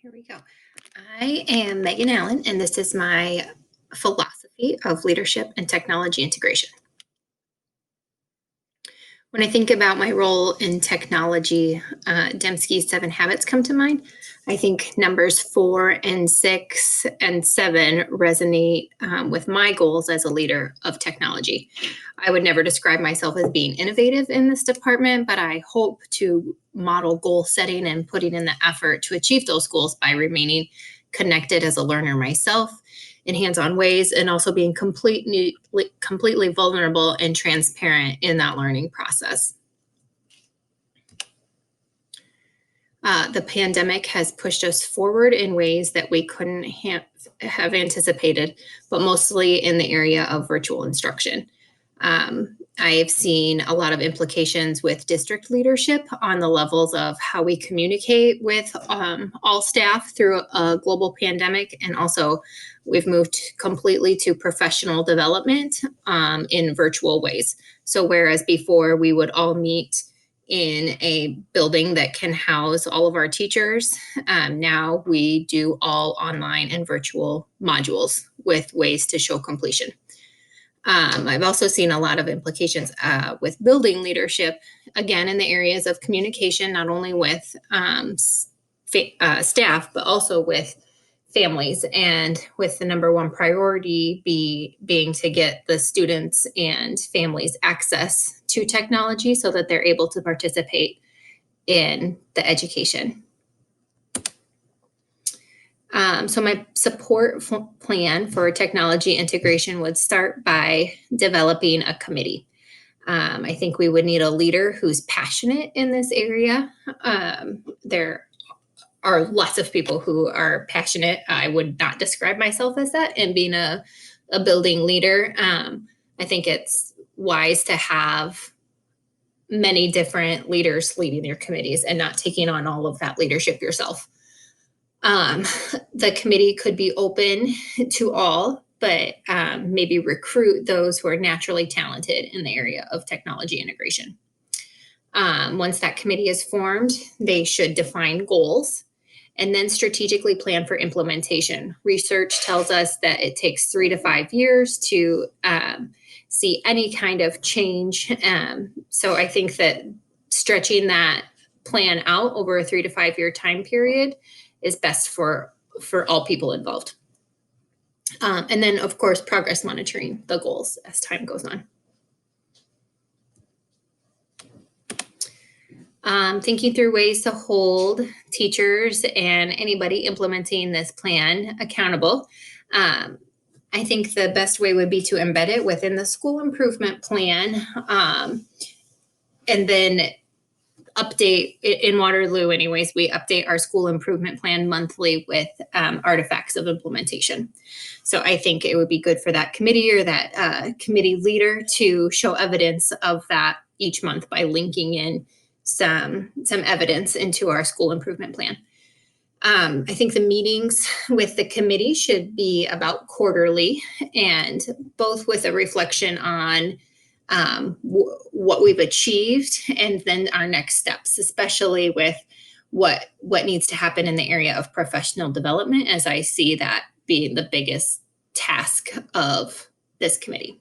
Here we go. I am Megan Allen, and this is my philosophy of leadership and technology integration. When I think about my role in technology, Dembski's 7 habits come to mind. I think numbers 4 and 6 and 7 resonate with my goals as a leader of technology. I would never describe myself as being innovative in this department, but I hope to model goal setting and putting in the effort to achieve those goals by remaining connected as a learner myself in hands-on ways, and also being completely vulnerable and transparent in that learning process. The pandemic has pushed us forward in ways that we couldn't have anticipated, but mostly in the area of virtual instruction. I've seen a lot of implications with district leadership on the levels of how we communicate with all staff through a global pandemic. And also, we've moved completely to professional development in virtual ways. So, whereas before we would all meet in a building that can house all of our teachers, now we do all online and virtual modules with ways to show completion. I've also seen a lot of implications with building leadership, again, in the areas of communication, not only with staff, but also with families, and with the number one priority being to get the students and families access to technology so that they're able to participate in the education. So my support plan for technology integration would start by developing a committee. I think we would need a leader who's passionate in this area. There are lots of people who are passionate. I would not describe myself as that. And being a building leader, I think it's wise to have many different leaders leading their committees and not taking on all of that leadership yourself. The committee could be open to all, but maybe recruit those who are naturally talented in the area of technology integration. Once that committee is formed, they should define goals and then strategically plan for implementation. Research tells us that it takes 3 to 5 years to see any kind of change. So I think that stretching that plan out over a 3 to 5 year time period is best for all people involved. And then, of course, progress monitoring the goals as time goes on. Thinking through ways to hold teachers and anybody implementing this plan accountable. I think the best way would be to embed it within the school improvement plan, and then update in Waterloo. Anyways, we update our school improvement plan monthly with artifacts of implementation. So I think it would be good for that committee or that committee leader to show evidence of that each month by linking in some evidence into our school improvement plan. I think the meetings with the committee should be about quarterly, and both with a reflection on what we've achieved and then our next steps, especially with what needs to happen in the area of professional development, as I see that being the biggest task of this committee.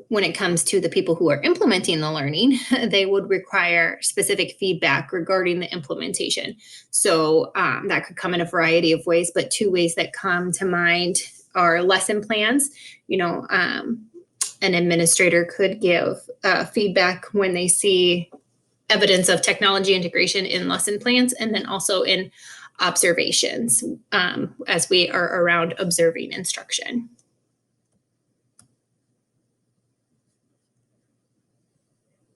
When it comes to the people who are implementing the learning, they would require specific feedback regarding the implementation. So that could come in a variety of ways, but 2 ways that come to mind are lesson plans. An administrator could give feedback when they see evidence of technology integration in lesson plans, and then also in observations as we are around observing instruction.